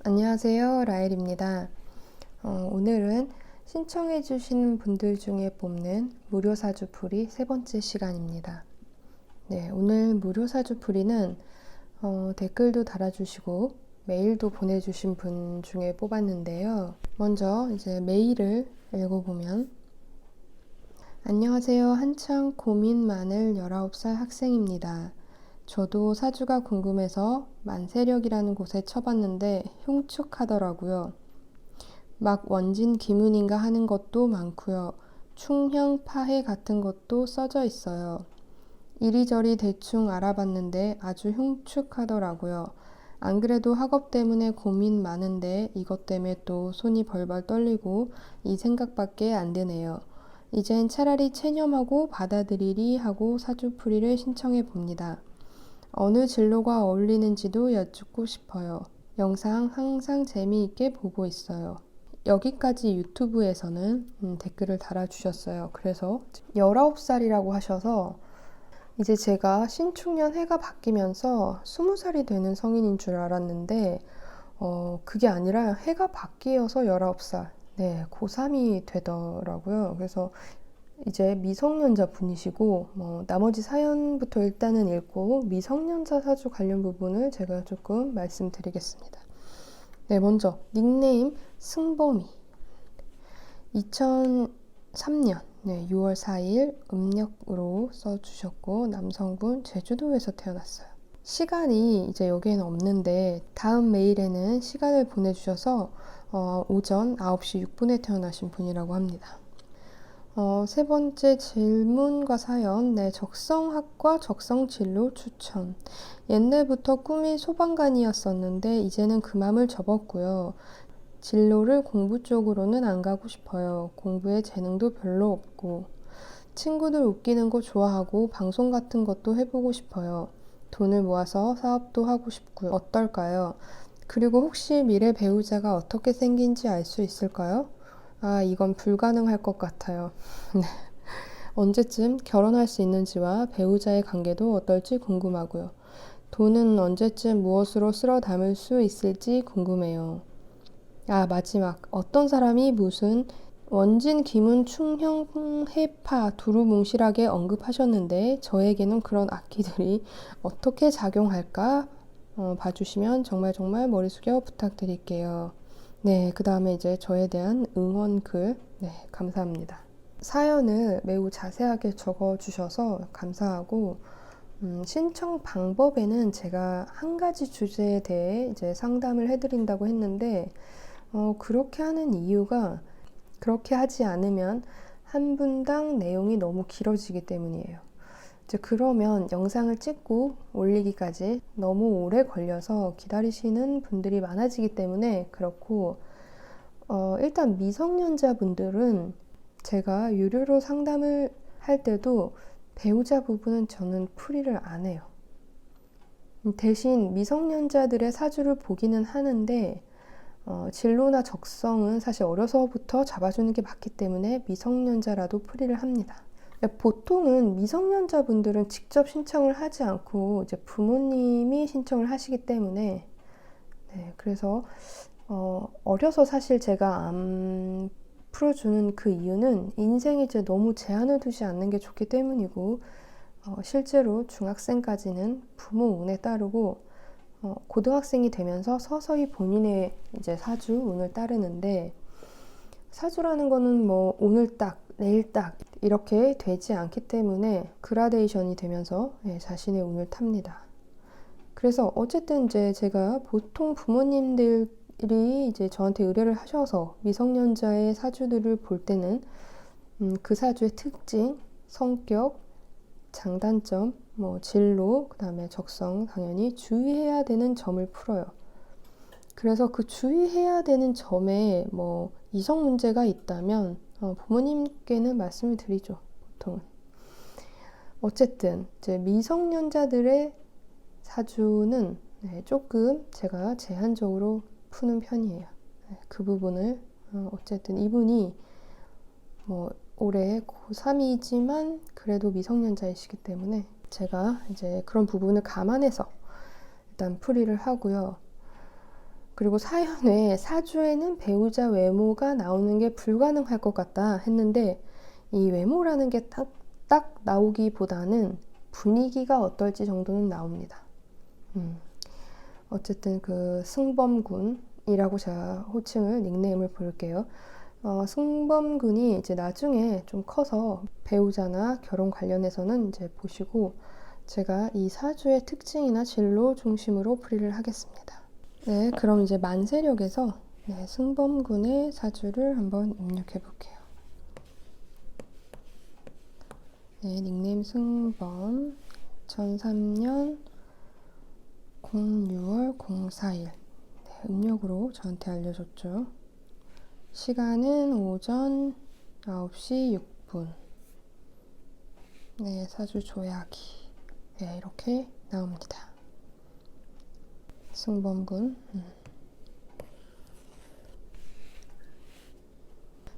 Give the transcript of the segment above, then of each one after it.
안녕하세요, 라엘입니다. 오늘은 신청해주신 분들 중에 뽑는 무료 사주풀이 세 번째 시간입니다. 네, 오늘 무료 사주풀이는 댓글도 달아주시고 메일도 보내주신 분 중에 뽑았는데요. 먼저 이제 메일을 읽어보면, 안녕하세요. 한창 고민 많을 19살 학생입니다. 저도 사주가 궁금해서 만세력이라는 곳에 쳐봤는데 흉측하더라고요. 막 원진 기문인가 하는 것도 많고요. 충형 파해 같은 것도 써져 있어요. 이리저리 대충 알아봤는데 아주 흉측하더라고요. 안 그래도 학업 때문에 고민 많은데 이것 때문에 또 손이 벌벌 떨리고 이 생각밖에 안 드네요. 이젠 차라리 체념하고 받아들이리 하고 사주풀이를 신청해 봅니다. 어느 진로가 어울리는지도 여쭙고 싶어요. 영상 항상 재미있게 보고 있어요. 여기까지 유튜브에서는 댓글을 달아주셨어요. 그래서 19살이라고 하셔서 이제 제가 신축년 해가 바뀌면서 20살이 되는 성인인 줄 알았는데 그게 아니라 해가 바뀌어서 19살, 네, 고3이 되더라고요. 그래서 이제 미성년자 분이시고 나머지 사연부터 일단은 읽고 미성년자 사주 관련 부분을 제가 조금 말씀드리겠습니다. 네, 먼저 닉네임 승범이 2003년 6월 4일 음력으로 써주셨고 남성분 제주도에서 태어났어요. 시간이 이제 여기에는 없는데 다음 메일에는 시간을 보내주셔서 오전 9시 6분에 태어나신 분이라고 합니다. 세 번째 질문과 사연, 적성학과 적성진로 추천. 옛날부터 꿈이 소방관이었었는데 이제는 그 맘을 접었고요. 진로를 공부 쪽으로는 안 가고 싶어요. 공부에 재능도 별로 없고. 친구들 웃기는 거 좋아하고 방송 같은 것도 해보고 싶어요. 돈을 모아서 사업도 하고 싶고요. 어떨까요? 그리고 혹시 미래 배우자가 어떻게 생긴지 알 수 있을까요? 이건 불가능할 것 같아요. 언제쯤 결혼할 수 있는지와 배우자의 관계도 어떨지 궁금하고요. 돈은 언제쯤 무엇으로 쓸어 담을 수 있을지 궁금해요. 마지막. 어떤 사람이 무슨 원진, 기문, 충형, 해파, 두루뭉실하게 언급하셨는데 저에게는 그런 악기들이 어떻게 작용할까 봐주시면 정말 머리 숙여 부탁드릴게요. 네, 그 다음에 이제 저에 대한 응원글, 감사합니다. 사연을 매우 자세하게 적어주셔서 감사하고, 신청 방법에는 제가 한 가지 주제에 대해 이제 상담을 해드린다고 했는데, 그렇게 하는 이유가 그렇게 하지 않으면 한 분당 내용이 너무 길어지기 때문이에요. 이제 그러면 영상을 찍고 올리기까지 너무 오래 걸려서 기다리시는 분들이 많아지기 때문에 그렇고, 일단 미성년자 분들은 제가 유료로 상담을 할 때도 배우자 부분은 저는 풀이를 안 해요. 대신 미성년자들의 사주를 보기는 하는데 진로나 적성은 사실 어려서부터 잡아주는 게 맞기 때문에 미성년자라도 풀이를 합니다. 보통은 미성년자분들은 직접 신청을 하지 않고 이제 부모님이 신청을 하시기 때문에 그래서 어려서 사실 제가 안 풀어주는 그 이유는 인생에 이제 너무 제한을 두지 않는 게 좋기 때문이고 실제로 중학생까지는 부모 운에 따르고 고등학생이 되면서 서서히 본인의 이제 사주 운을 따르는데 사주라는 거는 뭐 오늘 딱 내일 딱 이렇게 되지 않기 때문에 그라데이션이 되면서 자신의 운을 탑니다. 그래서 어쨌든 이제 제가 보통 부모님들이 이제 저한테 의뢰를 하셔서 미성년자의 사주들을 볼 때는 그 사주의 특징, 성격, 장단점, 진로, 그 다음에 적성, 당연히 주의해야 되는 점을 풀어요. 그래서 그 주의해야 되는 점에 이성 문제가 있다면 부모님께는 말씀을 드리죠, 보통은. 어쨌든 이제 미성년자들의 사주는 조금 제가 제한적으로 푸는 편이에요. 그 부분을 어쨌든 이분이 올해 고3이지만 그래도 미성년자이시기 때문에 제가 이제 그런 부분을 감안해서 일단 풀이를 하고요. 그리고 사연에 사주에는 배우자 외모가 나오는 게 불가능할 것 같다 했는데 이 외모라는 게 딱 나오기보다는 분위기가 어떨지 정도는 나옵니다. 어쨌든 그 승범군이라고 제가 호칭을 닉네임을 부를게요. 승범군이 이제 나중에 좀 커서 배우자나 결혼 관련해서는 이제 보시고 제가 이 사주의 특징이나 진로 중심으로 풀이를 하겠습니다. 네, 그럼 이제 만세력에서 승범군의 사주를 한번 입력해 볼게요. 네, 닉네임 승범 2003년 06월 04일 음력으로 저한테 알려줬죠. 시간은 오전 9시 6분. 네, 사주 조약이 이렇게 나옵니다. 승범군.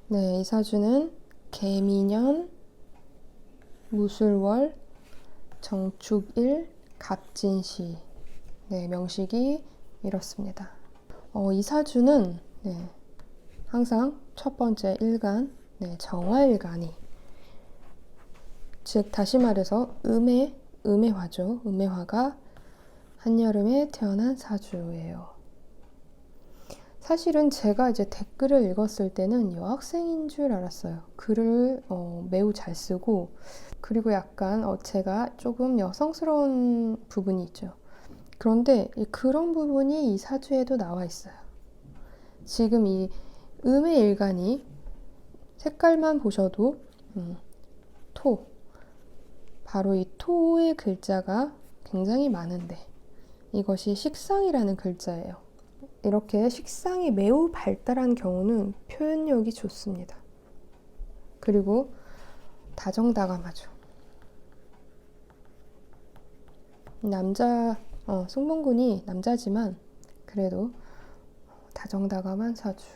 네, 이 사주는 개미년, 무술월, 정축일, 갑진시. 네, 명식이 이렇습니다. 이 사주는 항상 첫 번째 일간, 정화일간이, 즉 다시 말해서 음해화죠. 음해화가 한여름에 태어난 사주예요. 사실은 제가 이제 댓글을 읽었을 때는 여학생인 줄 알았어요. 글을 매우 잘 쓰고, 그리고 약간 제가 조금 여성스러운 부분이 있죠. 그런데 그런 부분이 이 사주에도 나와 있어요. 지금 이 음의 일간이 색깔만 보셔도 토, 바로 이 토의 글자가 굉장히 많은데 이것이 식상이라는 글자예요. 이렇게 식상이 매우 발달한 경우는 표현력이 좋습니다. 그리고 다정다감하죠. 승범군이 남자지만 그래도 다정다감한 사주.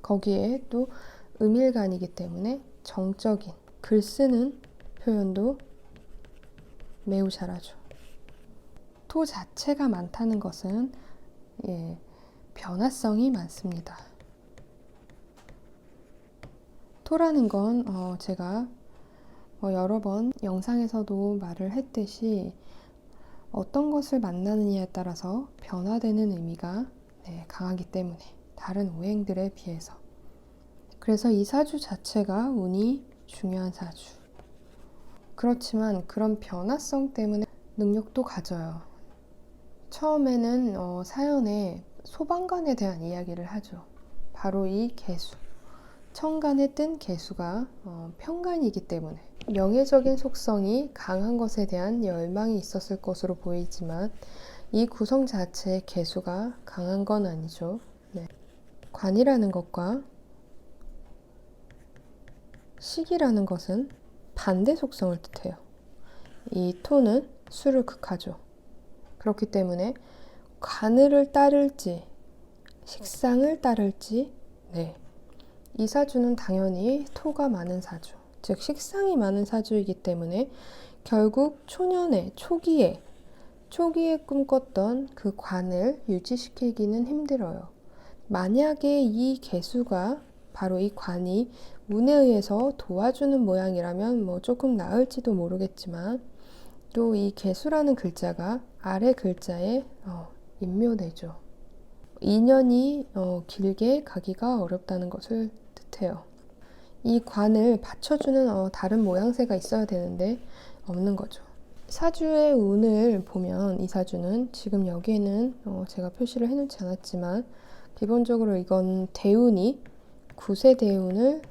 거기에 또 음일간이기 때문에 정적인 글 쓰는 표현도 매우 잘하죠. 토 자체가 많다는 것은 변화성이 많습니다. 토라는 건 제가 여러 번 영상에서도 말을 했듯이 어떤 것을 만나느냐에 따라서 변화되는 의미가 강하기 때문에 다른 오행들에 비해서 그래서 이 사주 자체가 운이 중요한 사주. 그렇지만 그런 변화성 때문에 능력도 가져요. 처음에는 사연에 소방관에 대한 이야기를 하죠. 바로 이 개수. 천간에 뜬 개수가 편간이기 때문에 명예적인 속성이 강한 것에 대한 열망이 있었을 것으로 보이지만 이 구성 자체의 개수가 강한 건 아니죠. 관이라는 것과 식이라는 것은 반대 속성을 뜻해요. 이 토는 수를 극하죠. 그렇기 때문에 관을 따를지 식상을 따를지 이 사주는 당연히 토가 많은 사주, 즉 식상이 많은 사주이기 때문에 결국 초년에 초기에 꿈꿨던 그 관을 유지시키기는 힘들어요. 만약에 이 개수가 바로 이 관이 운에 의해서 도와주는 모양이라면 조금 나을지도 모르겠지만 또 이 개수라는 글자가 아래 글자에 인묘되죠. 인연이 길게 가기가 어렵다는 것을 뜻해요. 이 관을 받쳐주는 다른 모양새가 있어야 되는데 없는 거죠. 사주의 운을 보면 이 사주는 지금 여기에는 제가 표시를 해놓지 않았지만 기본적으로 이건 대운이 9세 대운을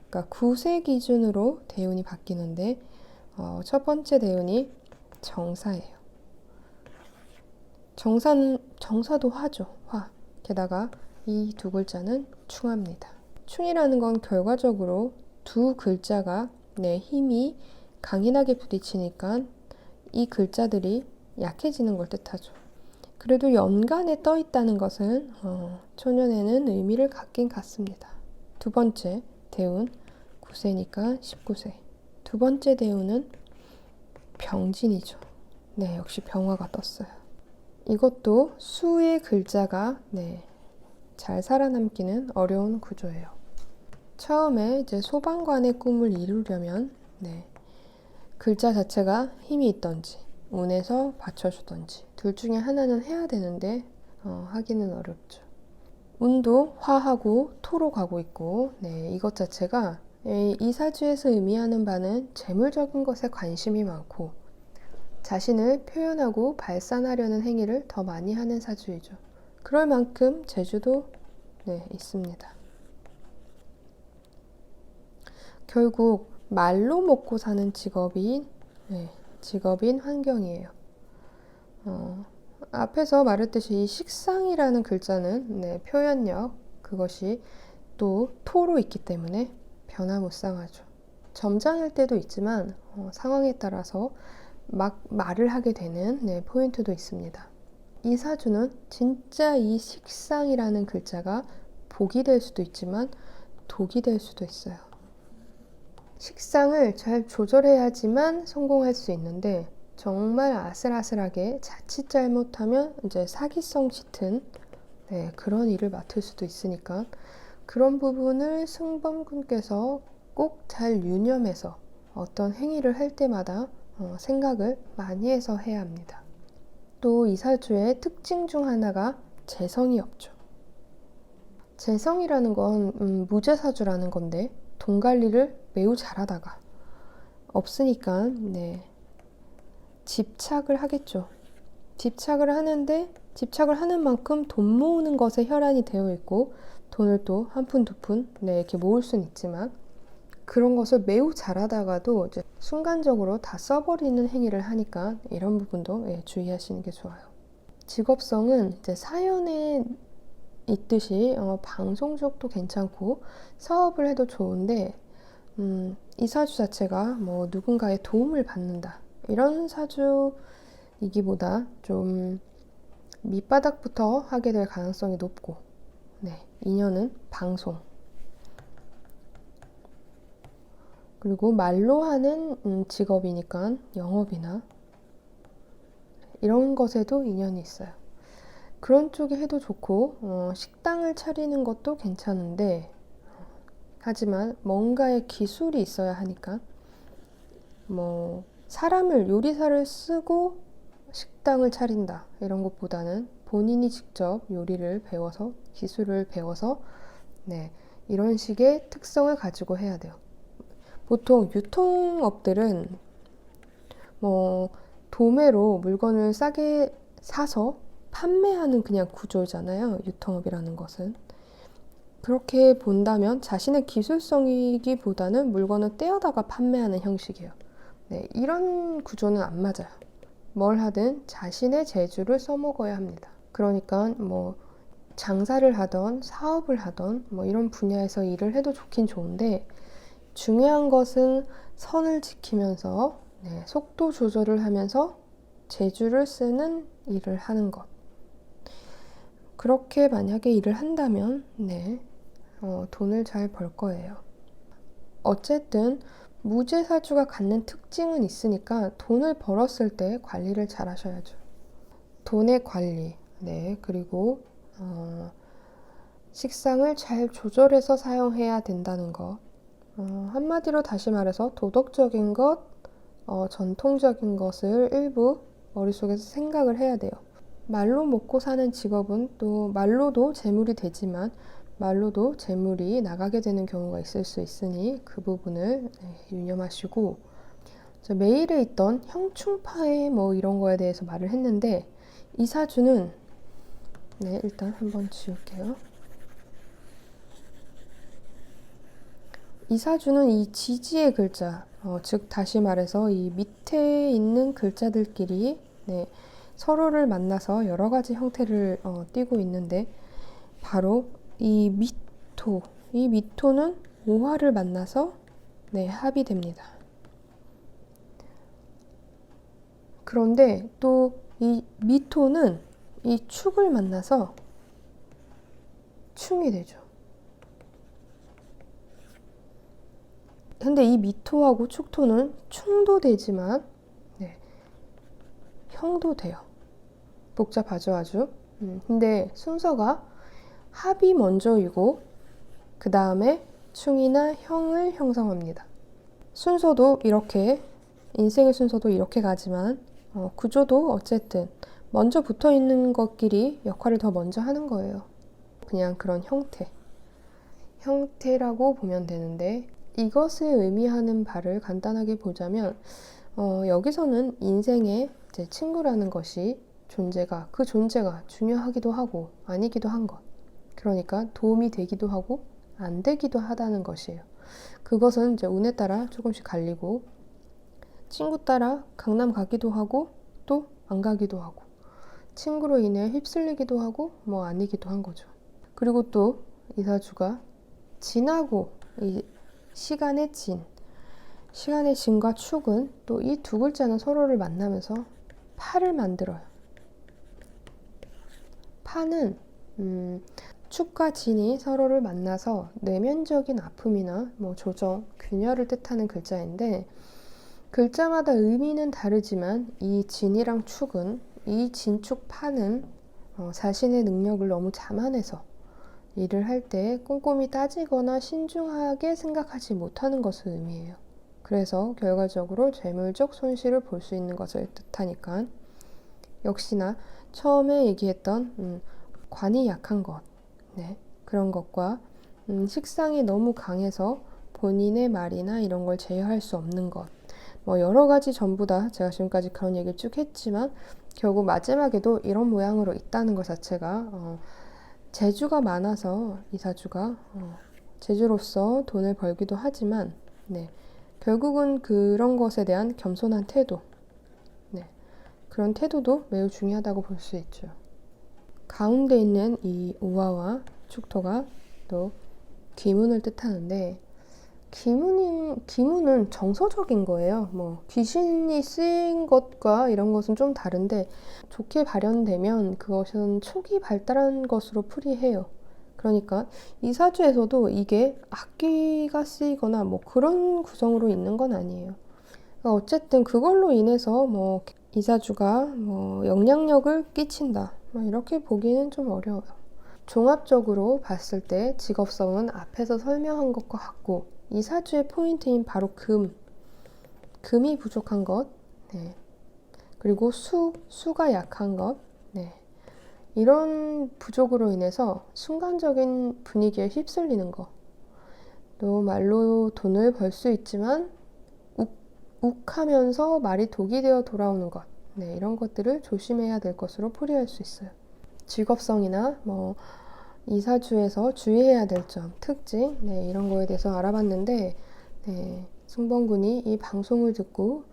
그러니까 9세 기준으로 대운이 바뀌는데 첫 번째 대운이 정사예요. 정사도 화죠. 화. 게다가 이 두 글자는 충합니다. 충이라는 건 결과적으로 두 글자가 내 힘이 강인하게 부딪히니까 이 글자들이 약해지는 걸 뜻하죠. 그래도 연간에 떠 있다는 것은 초년에는 의미를 갖긴 갖습니다. 두 번째 대운 9세니까 19세. 두 번째 대운은 병진이죠. 역시 병화가 떴어요. 이것도 수의 글자가 잘 살아남기는 어려운 구조예요. 처음에 이제 소방관의 꿈을 이루려면 글자 자체가 힘이 있던지 운에서 받쳐주던지 둘 중에 하나는 해야 되는데 하기는 어렵죠. 운도 화하고 토로 가고 있고 이것 자체가 이 사주에서 의미하는 바는 재물적인 것에 관심이 많고 자신을 표현하고 발산하려는 행위를 더 많이 하는 사주이죠. 그럴 만큼 재주도 있습니다. 결국 말로 먹고 사는 직업인 환경이에요. 앞에서 말했듯이 이 식상이라는 글자는 표현력, 그것이 또 토로 있기 때문에 변화무쌍하죠. 점잖을 때도 있지만 상황에 따라서 막 말을 하게 되는 포인트도 있습니다. 이 사주는 진짜 이 식상이라는 글자가 복이 될 수도 있지만 독이 될 수도 있어요. 식상을 잘 조절해야지만 성공할 수 있는데 정말 아슬아슬하게 자칫 잘못하면 이제 사기성 짙은 그런 일을 맡을 수도 있으니까 그런 부분을 승범군께서 꼭 잘 유념해서 어떤 행위를 할 때마다 생각을 많이 해서 해야 합니다. 또 이 사주의 특징 중 하나가 재성이 없죠. 재성이라는 건 무재사주라는 건데 돈 관리를 매우 잘하다가 없으니까 집착을 하겠죠. 집착을 하는데 집착을 하는 만큼 돈 모으는 것에 혈안이 되어 있고 돈을 또 한 푼, 두 푼 이렇게 모을 수는 있지만 그런 것을 매우 잘하다가도 이제 순간적으로 다 써버리는 행위를 하니까 이런 부분도 주의하시는 게 좋아요. 직업성은 이제 사연에 있듯이 방송적도 괜찮고 사업을 해도 좋은데 이 사주 자체가 뭐 누군가의 도움을 받는다 이런 사주이기보다 좀 밑바닥부터 하게 될 가능성이 높고 인연은 방송 그리고 말로 하는 직업이니까 영업이나 이런 것에도 인연이 있어요. 그런 쪽에 해도 좋고 식당을 차리는 것도 괜찮은데 하지만 뭔가의 기술이 있어야 하니까 뭐 사람을 요리사를 쓰고 식당을 차린다 이런 것보다는 본인이 직접 요리를 배워서 기술을 배워서 이런 식의 특성을 가지고 해야 돼요. 보통 유통업들은 뭐 도매로 물건을 싸게 사서 판매하는 그냥 구조잖아요. 유통업이라는 것은. 그렇게 본다면 자신의 기술성이기보다는 물건을 떼어다가 판매하는 형식이에요. 이런 구조는 안 맞아요. 뭘 하든 자신의 재주를 써먹어야 합니다. 그러니까 뭐 장사를 하던 사업을 하던 뭐 이런 분야에서 일을 해도 좋긴 좋은데 중요한 것은 선을 지키면서 속도 조절을 하면서 재주를 쓰는 일을 하는 것. 그렇게 만약에 일을 한다면 돈을 잘 벌 거예요. 어쨌든 무죄사주가 갖는 특징은 있으니까 돈을 벌었을 때 관리를 잘 하셔야죠. 돈의 관리, 그리고 식상을 잘 조절해서 사용해야 된다는 것. 한마디로 다시 말해서 도덕적인 것, 전통적인 것을 일부 머릿속에서 생각을 해야 돼요. 말로 먹고 사는 직업은 또 말로도 재물이 되지만 말로도 재물이 나가게 되는 경우가 있을 수 있으니 그 부분을 유념하시고 메일에 있던 형충파해 뭐 이런 거에 대해서 말을 했는데 이 사주는 일단 한번 지울게요. 이 사주는 이 지지의 글자, 즉 다시 말해서 이 밑에 있는 글자들끼리 서로를 만나서 여러 가지 형태를 띠고 있는데 바로 이 미토는 오화를 만나서 합이 됩니다. 그런데 또 이 미토는 이 축을 만나서 충이 되죠. 근데 이 미토하고 축토는 충도 되지만 형도 돼요. 복잡하죠 아주. 근데 순서가 합이 먼저이고 그 다음에 충이나 형을 형성합니다. 순서도 이렇게, 인생의 순서도 이렇게 가지만 구조도 어쨌든 먼저 붙어 있는 것끼리 역할을 더 먼저 하는 거예요. 그냥 그런 형태라고 보면 되는데, 이것을 의미하는 바를 간단하게 보자면 여기서는 인생의 이제 친구라는 것이 그 존재가 중요하기도 하고 아니기도 한 것, 그러니까 도움이 되기도 하고 안 되기도 하다는 것이에요. 그것은 이제 운에 따라 조금씩 갈리고, 친구 따라 강남 가기도 하고 또 안 가기도 하고, 친구로 인해 휩쓸리기도 하고 뭐 아니기도 한 거죠. 그리고 또 이사주가 진하고, 이 시간의 진과 축은 또 이 두 글자는 서로를 만나면서 파를 만들어요. 파는 축과 진이 서로를 만나서 내면적인 아픔이나 뭐 조정, 균열을 뜻하는 글자인데, 글자마다 의미는 다르지만 이 진이랑 축은, 이 진축 파는 자신의 능력을 너무 자만해서 일을 할 때 꼼꼼히 따지거나 신중하게 생각하지 못하는 것을 의미해요. 그래서 결과적으로 재물적 손실을 볼 수 있는 것을 뜻하니까, 역시나 처음에 얘기했던 관이 약한 것, 그런 것과 식상이 너무 강해서 본인의 말이나 이런 걸 제어할 수 없는 것, 뭐 여러 가지 전부 다 제가 지금까지 그런 얘기를 쭉 했지만 결국 마지막에도 이런 모양으로 있다는 것 자체가 재주가 많아서 이사주가 재주로서 돈을 벌기도 하지만 결국은 그런 것에 대한 겸손한 태도, 그런 태도도 매우 중요하다고 볼 수 있죠. 가운데 있는 이 우화와 축토가 또 귀문을 뜻하는데, 기문은 정서적인 거예요. 뭐 귀신이 쓰인 것과 이런 것은 좀 다른데, 좋게 발현되면 그것은 초기 발달한 것으로 풀이해요. 그러니까 이 사주에서도 이게 악귀가 쓰이거나 뭐 그런 구성으로 있는 건 아니에요. 그러니까 어쨌든 그걸로 인해서 뭐 이 사주가 뭐 영향력을 끼친다, 이렇게 보기는 좀 어려워요. 종합적으로 봤을 때 직업성은 앞에서 설명한 것과 같고, 이 사주의 포인트인 바로 금이 부족한 것, 그리고 수가 약한 것, 이런 부족으로 인해서 순간적인 분위기에 휩쓸리는 것, 또 말로 돈을 벌 수 있지만 욱하면서 말이 독이 되어 돌아오는 것, 이런 것들을 조심해야 될 것으로 풀이할 수 있어요. 직업성이나 뭐 이 사주에서 주의해야 될 점, 특징, 이런 거에 대해서 알아봤는데, 승범군이 이 방송을 듣고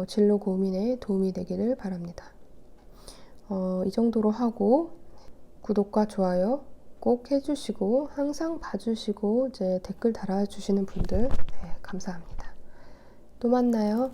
진로 고민에 도움이 되기를 바랍니다. 이 정도로 하고, 구독과 좋아요 꼭 해주시고 항상 봐주시고 이제 댓글 달아주시는 분들 감사합니다. 또 만나요.